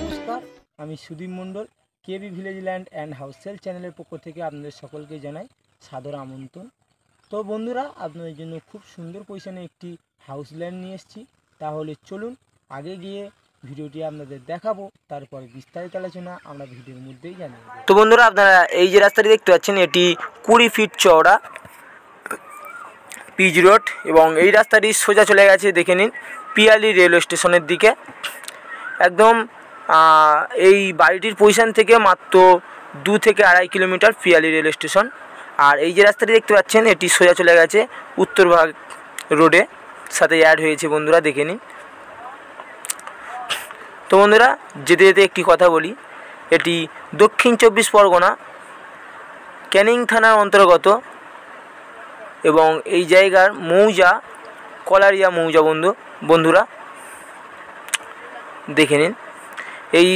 নমস্কার, আমি Sudip Mondal. KB village land and house sale চ্যানেলের পক্ষ থেকে আপনাদের সকলকে জানাই সাদর আমন্ত্রণ। তো বন্ধুরা, আপনাদের জন্য খুব সুন্দর পজিশনে একটি হাউস ল্যান্ড নিয়ে এসেছি। তাহলে চলুন আগে গিয়ে ভিডিওটি আপনাদের দেখাবো, তারপর বিস্তারিত আলোচনা আমরা ভিডিওর মধ্যেই জানিয়ে দেব। তো বন্ধুরা, আপনারা এই যে রাস্তাটি দেখতে পাচ্ছেন, এটি 20 ফিট চওড়া পিচ রোড, এবং এই রাস্তাটি সোজা চলে গেছে দেখে নিন পিয়ালি রেলওয়ে স্টেশনের দিকে। একদম এই বাড়িটির পজিশন থেকে মাত্র 2 থেকে 2.5 কিলোমিটার পিয়ালি রেলওয়ে স্টেশন। আর এই যে রাস্তাটি দেখতে পাচ্ছেন, এটি সোজা চলে গেছে উত্তরভাগ রোডে, সাথে অ্যাড হয়েছে বন্ধুরা, দেখে নিন। তো বন্ধুরা, যেতে যেতে একটি কথা বলি, এটি দক্ষিণ 24 পরগনা ক্যানিং থানার অন্তর্গত, এবং এই জায়গার মৌজা কলারিয়া মৌজা বন্ধুরা দেখে নিন। এই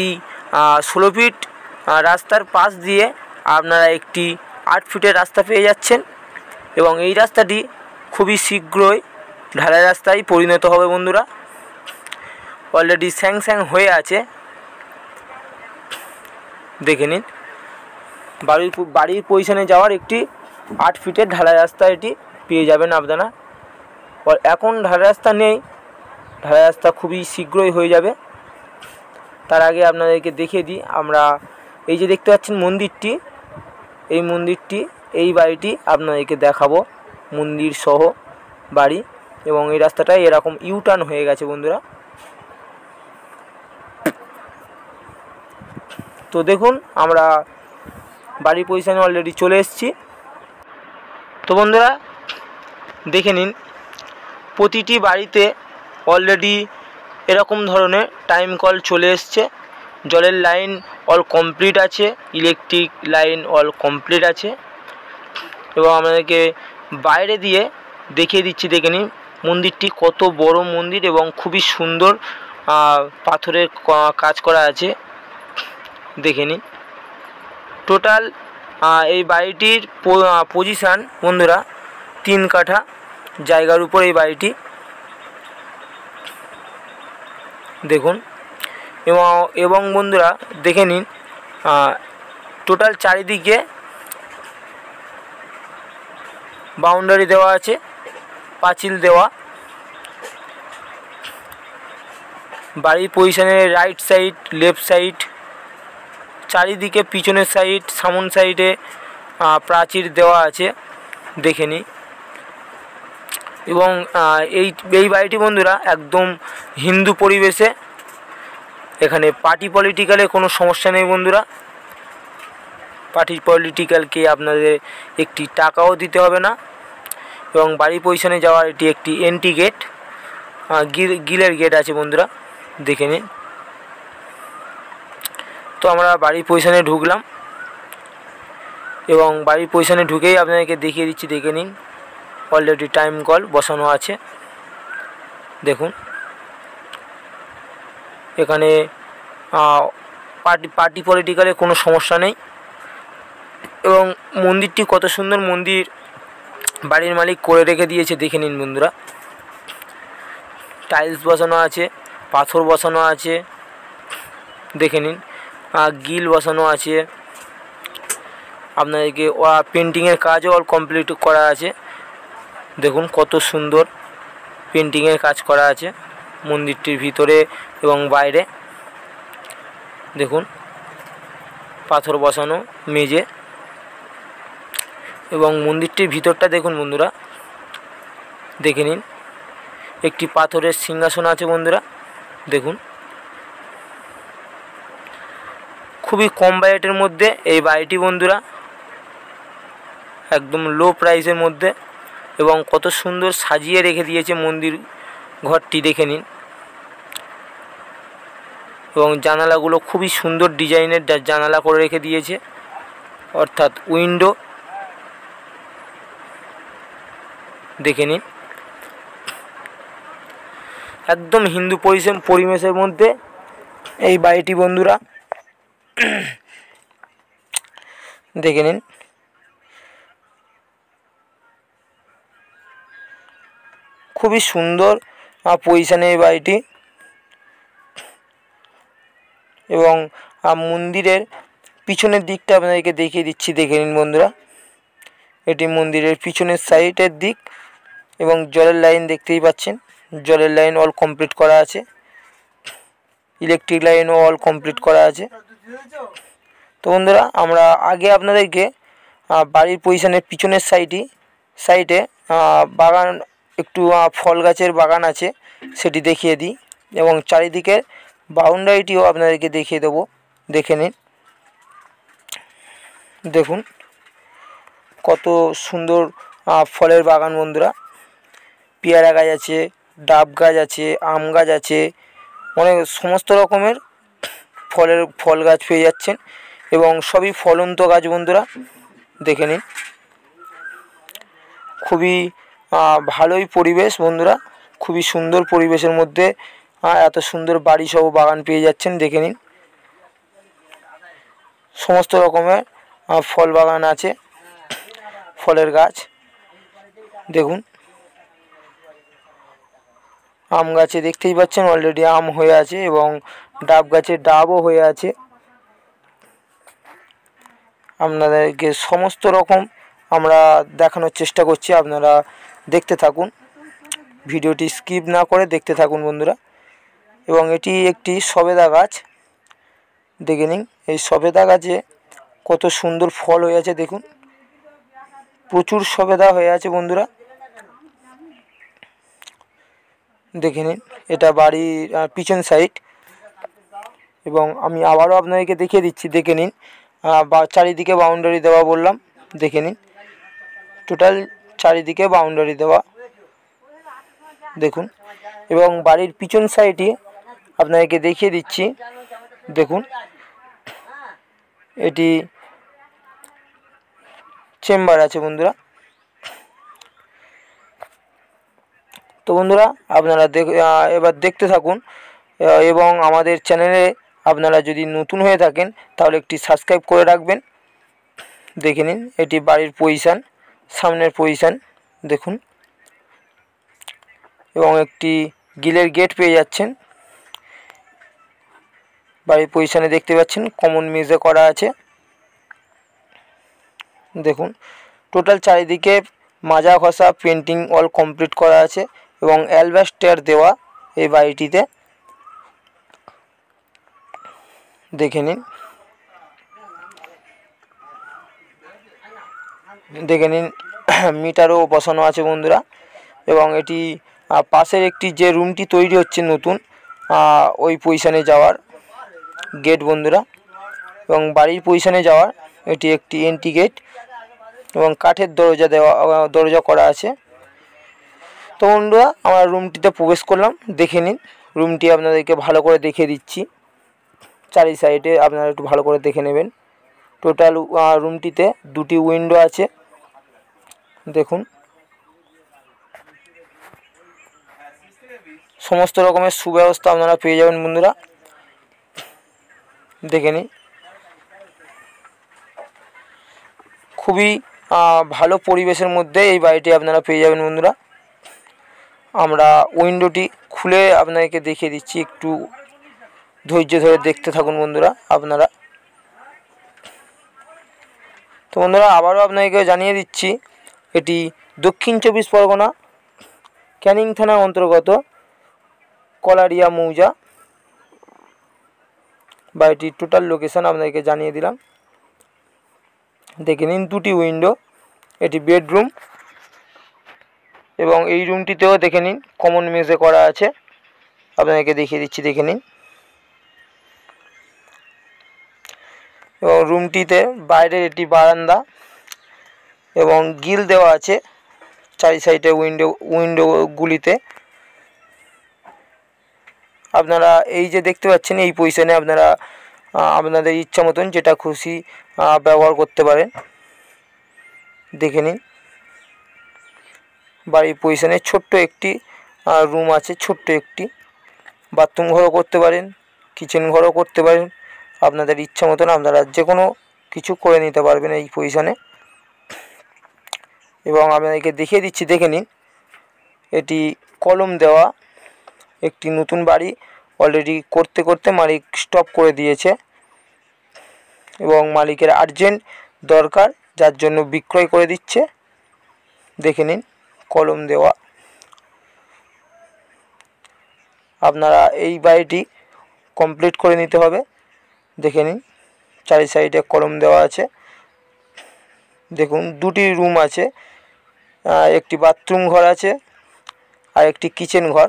16 ফিট রাস্তার পাশ দিয়ে আপনারা একটি 8 ফিটের রাস্তা পেয়ে যাচ্ছেন, এবং এই রাস্তাটি খুবই শীঘ্রই ঢালাই রাস্তায় পরিণত হবে বন্ধুরা। অলরেডি স্যাংশন হয়ে আছে, দেখে নিন। বাড়ির পজিশনে যাওয়ার একটি 8 ফিটের ঢালাই রাস্তা এটি পেয়ে যাবেন আপনারা। এখন ঢালাই রাস্তা নেই, ঢালাই রাস্তা খুবই শীঘ্রই হয়ে যাবে। তার আগে আপনাদেরকে দেখিয়ে দিই, আমরা এই যে দেখতে পাচ্ছেন মন্দিরটি, এই মন্দিরটি, এই বাড়িটি আপনাদেরকে দেখাবো, মন্দির সহ বাড়ি। এবং এই রাস্তাটায় এরকম ইউটার্ন হয়ে গেছে বন্ধুরা। তো দেখুন, আমরা বাড়ির পজিশনে অলরেডি চলে এসেছি। তো বন্ধুরা দেখে নিন, প্রতিটি বাড়িতে অলরেডি এরকম ধরনের টাইম কল চলে এসছে। জলের লাইন অল কমপ্লিট আছে, ইলেকট্রিক লাইন অল কমপ্লিট আছে। এবং আমাদেরকে বাইরে দিয়ে দেখিয়ে দিচ্ছি, দেখে নিন মন্দিরটি কত বড় মন্দির, এবং খুবই সুন্দর পাথরের কাজ করা আছে, দেখে নিন। টোটাল এই বাড়িটির পজিশান বন্ধুরা 3 কাঠা জায়গার উপর এই বাড়িটি, দেখুন। এবং বন্ধুরা দেখে নিন, টোটাল চারিদিকে বাউন্ডারি দেওয়া আছে, পাঁচিল দেওয়া। বাড়ির পজিশনের রাইট সাইড, লেফট সাইড, চারিদিকে পিছনের সাইড, সামন সাইডে প্রাচীর দেওয়া আছে, দেখে নিই। এবং এই বাড়িটি বন্ধুরা একদম হিন্দু পরিবেশে। এখানে পার্টি পলিটিক্যালে কোনো সমস্যা নেই বন্ধুরা। পার্টি পলিটিক্যালকে আপনাদের একটি টাকাও দিতে হবে না। এবং বাড়ির পজিশনে যাওয়ার এটি একটি এন্ট্রি গেট, গিলের গেট আছে বন্ধুরা, দেখে নিন। তো আমরা বাড়ির পজিশনে ঢুকলাম, এবং বাড়ির পজিশনে ঢুকেই আপনাদেরকে দেখিয়ে দিচ্ছি, দেখে নিন অলরেডি টাইম কল বসানো আছে, দেখুন। এখানে পার্টি পলিটিক্যালে কোনো সমস্যা নেই। এবং মন্দিরটি কত সুন্দর মন্দির বাড়ির মালিক করে রেখে দিয়েছে, দেখে নিন বন্ধুরা। টাইলস বসানো আছে, পাথর বসানো আছে, দেখে নিন। গিল বসানো আছে, আপনাদেরকে পেন্টিংয়ের কাজও অল কমপ্লিট করা আছে, দেখুন কত সুন্দর পেন্টিংয়ের কাজ করা আছে মন্দিরটির ভিতরে এবং বাইরে, দেখুন। পাথর বসানো মেঝে, এবং মন্দিরটির ভিতরটা দেখুন বন্ধুরা, দেখে নিন। একটি পাথরের সিংহাসন আছে বন্ধুরা, দেখুন। খুবই কম বাজেটের মধ্যে এই বাড়িটি বন্ধুরা, একদম লো প্রাইসের মধ্যে, এবং কত সুন্দর সাজিয়ে রেখে দিয়েছে মন্দির ঘরটি, দেখে নিন। এবং জানালাগুলো খুবই সুন্দর ডিজাইনের জানালা করে রেখে দিয়েছে, অর্থাৎ উইন্ডো, দেখে নিন। একদম হিন্দু পরিবেশের মধ্যে এই বাড়িটি বন্ধুরা, দেখে নিন। খুবই সুন্দর পজিশানে এই বাড়িটি। এবং মন্দিরের পিছনের দিকটা আপনাদেরকে দেখিয়ে দিচ্ছি, দেখে নিন বন্ধুরা। এটি মন্দিরের পিছনের সাইডের দিক এবং জলের লাইন দেখতেই পাচ্ছেন। জলের লাইন অল কমপ্লিট করা আছে, ইলেকট্রিক লাইনও অল কমপ্লিট করা আছে। তো বন্ধুরা, আমরা আগে আপনাদেরকে বাড়ির পজিশনের পিছনের সাইডে বাগান, একটু ফল গাছের বাগান আছে, সেটি দেখিয়ে দিই। এবং চারিদিকের বাউন্ডারিটিও আপনাদেরকে দেখিয়ে দেবো, দেখে নিন। দেখুন কত সুন্দর ফলের বাগান বন্ধুরা। পেয়ারা গাছ আছে, ডাব গাছ আছে, আম গাছ আছে, অনেক সমস্ত রকমের ফল গাছ পেয়ে যাচ্ছেন। এবং সবই ফলন্ত গাছ বন্ধুরা, দেখে নিন। খুবই ভালোই পরিবেশ বন্ধুরা, খুবই সুন্দর পরিবেশের মধ্যে এত সুন্দর বাড়ি সহ বাগান পেয়ে যাচ্ছেন, দেখে নিন। সমস্ত রকমের ফল বাগান আছে, ফলের গাছ দেখুন। আম গাছে দেখতেই পাচ্ছেন অলরেডি আম হয়ে আছে এবং ডাব গাছে ডাবও হয়ে আছে। আপনাদেরকে সমস্ত রকম আমরা দেখানোর চেষ্টা করছি, আপনারা দেখতে থাকুন, ভিডিওটি স্কিপ না করে দেখতে থাকুন বন্ধুরা। এবং এটি একটি সবেদা গাছ, দেখে নিন। এই সবেদা গাছে কত সুন্দর ফল হয়ে আছে দেখুন, প্রচুর সবেদা হয়ে আছে বন্ধুরা, দেখে নিন। এটা বাড়ির পিছন সাইড। এবং আমি আবারও আপনাদেরকে দেখিয়ে দিচ্ছি, দেখে নিন। চারিদিকে বাউন্ডারি দেওয়া বললাম, দেখে নিন। টোটাল চারিদিকে বাউন্ডারি দেওয়া দেখুন। এবং বাড়ির পিছন সাইডে আপনাদেরকে দেখিয়ে দিচ্ছি, দেখুন। এটি চেম্বার আছে বন্ধুরা। তো বন্ধুরা, আপনারা এবার দেখতে থাকুন। এবং আমাদের চ্যানেলে আপনারা যদি নতুন হয়ে থাকেন তাহলে একটি সাবস্ক্রাইব করে রাখবেন। দেখে নিন, এটি বাড়ির পজিশান, সামনের পজিশান দেখুন। এবং একটি গ্রিলের গেট পেয়ে যাচ্ছেন বাড়ির পজিশানে, দেখতে পাচ্ছেন কমন মেঝে করা আছে দেখুন। টোটাল চারিদিকে মাজা ঘষা পেন্টিং অল কমপ্লিট করা আছে এবং অ্যালবেস্টার দেওয়া এই বাড়িটিতে, দেখে নিন। দেখে নিন মিটারও বসানো আছে বন্ধুরা। এবং এটি পাশের একটি যে রুমটি তৈরি হচ্ছে নতুন, ওই পজিশানে যাওয়ার গেট বন্ধুরা। এবং বাড়ির পজিশানে যাওয়ার এটি একটি এন্ট্রি গেট এবং কাঠের দরজা করা আছে। তো বন্ধুরা, আমরা রুমটিতে প্রবেশ করলাম, দেখে নিন। রুমটি আপনাদেরকে ভালো করে দেখিয়ে দিচ্ছি, চারি সাইডে আপনারা একটু ভালো করে দেখে নেবেন। টোটাল রুমটিতে দুটি উইন্ডো আছে, দেখুন। সমস্ত রকমের সুব্যবস্থা আপনারা পেয়ে যাবেন বন্ধুরা, দেখে নিন। খুবই ভালো পরিবেশের মধ্যে এই বাড়িটি আপনারা পেয়ে যাবেন বন্ধুরা। আমরা উইন্ডোটি খুলে আপনাদেরকে দেখিয়ে দিচ্ছি, একটু ধৈর্য ধরে দেখতে থাকুন বন্ধুরা আপনারা। তো বন্ধুরা, আবারও আপনাদেরকে জানিয়ে দিচ্ছি, এটি দক্ষিণ 24 পরগনা ক্যানিং থানার অন্তর্গত কলারিয়া মৌজা। বাড়িটির টোটাল লোকেশান আপনাদেরকে জানিয়ে দিলাম, দেখে নিন। দুটি উইন্ডো, এটি বেডরুম। এবং এই রুমটিতেও দেখে নিন কমন মেঝে করা আছে, আপনাদেরকে দেখিয়ে দিচ্ছি, দেখে নিন। এবং রুমটিতে বাইরের এটি বারান্দা এবং গ্রিল দেওয়া আছে চারি সাইডে উইন্ডোগুলিতে। আপনারা এই যে দেখতে পাচ্ছেন, এই পজিশানে আপনারা আপনাদের ইচ্ছা মতন যেটা খুশি ব্যবহার করতে পারেন, দেখে নিন। বাড়ির পজিশানে ছোট্ট একটি রুম আছে, ছোট্ট একটি বাথরুম ঘরও করতে পারেন, কিচেন ঘরও করতে পারেন। আপনাদের ইচ্ছা মতন আপনারা যে কোনো কিছু করে নিতে পারবেন এই পজিশানে। এবং আপনাদেরকে দেখিয়ে দিচ্ছি, দেখে নিন। এটি কলম দেওয়া একটি নতুন বাড়ি অলরেডি করতে করতে মালিক স্টপ করে দিয়েছে এবং মালিকের আর্জেন্ট দরকার, যার জন্য বিক্রয় করে দিচ্ছে। দেখে নিন, কলম দেওয়া। আপনারা এই বাড়িটি কমপ্লিট করে নিতে হবে। দেখে নিন, চারি সাইডে কলম দেওয়া আছে। দেখুন, দুটি রুম আছে, একটি বাথরুম ঘর আছে আর একটি কিচেন ঘর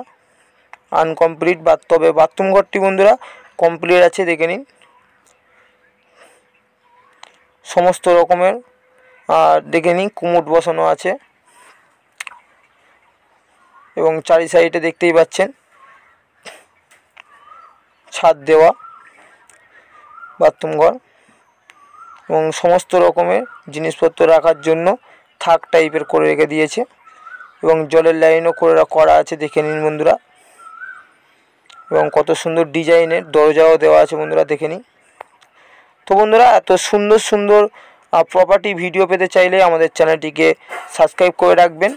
আনকমপ্লিট। তবে বাথরুম ঘরটি বন্ধুরা কমপ্লিট আছে। দেখে নিন, সমস্ত রকমের। আর দেখে নিন, কুমোড বসানো আছে এবং চারি সাইডে দেখতেই পাচ্ছেন ছাদ দেওয়া বাথরুম ঘর এবং সমস্ত রকমের জিনিসপত্র রাখার জন্য থাক টাইপের করে রেখে দিয়েছে এবং জলের লাইনও করা আছে। দেখে নিন বন্ধুরা, এবং কত সুন্দর ডিজাইনের দরজাও দেওয়া আছে বন্ধুরা। দেখে নিন। তো বন্ধুরা, এত সুন্দর সুন্দর প্রপার্টি ভিডিও পেতে চাইলে আমাদের চ্যানেলটিকে সাবস্ক্রাইব করে রাখবেন।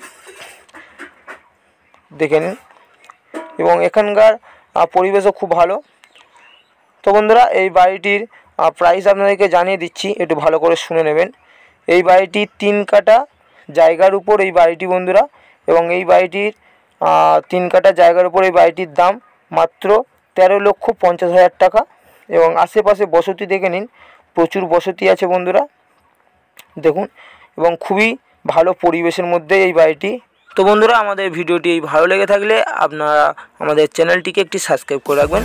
দেখে নিন, এবং এখানকার পরিবেশও খুব ভালো। তো বন্ধুরা, এই বাড়িটির প্রাইস আপনাদেরকে জানিয়ে দিচ্ছি, একটু ভালো করে শুনে নেবেন। এই বাড়িটি 3 কাঠা জায়গার উপর এই বাড়িটি বন্ধুরা, এবং এই বাড়িটির 3 কাঠা জায়গার উপর এই বাড়িটির দাম মাত্র 13,50,000 টাকা। এবং আশেপাশে বসতি দেখে নিন, প্রচুর বসতি আছে বন্ধুরা। দেখুন, এবং খুবই ভালো পরিবেশের মধ্যে এই বাড়িটি। তো বন্ধুরা, আমাদের ভিডিওটি ভালো লেগে থাকলে আপনারা আমাদের চ্যানেলটিকে একটি সাবস্ক্রাইব করে রাখবেন।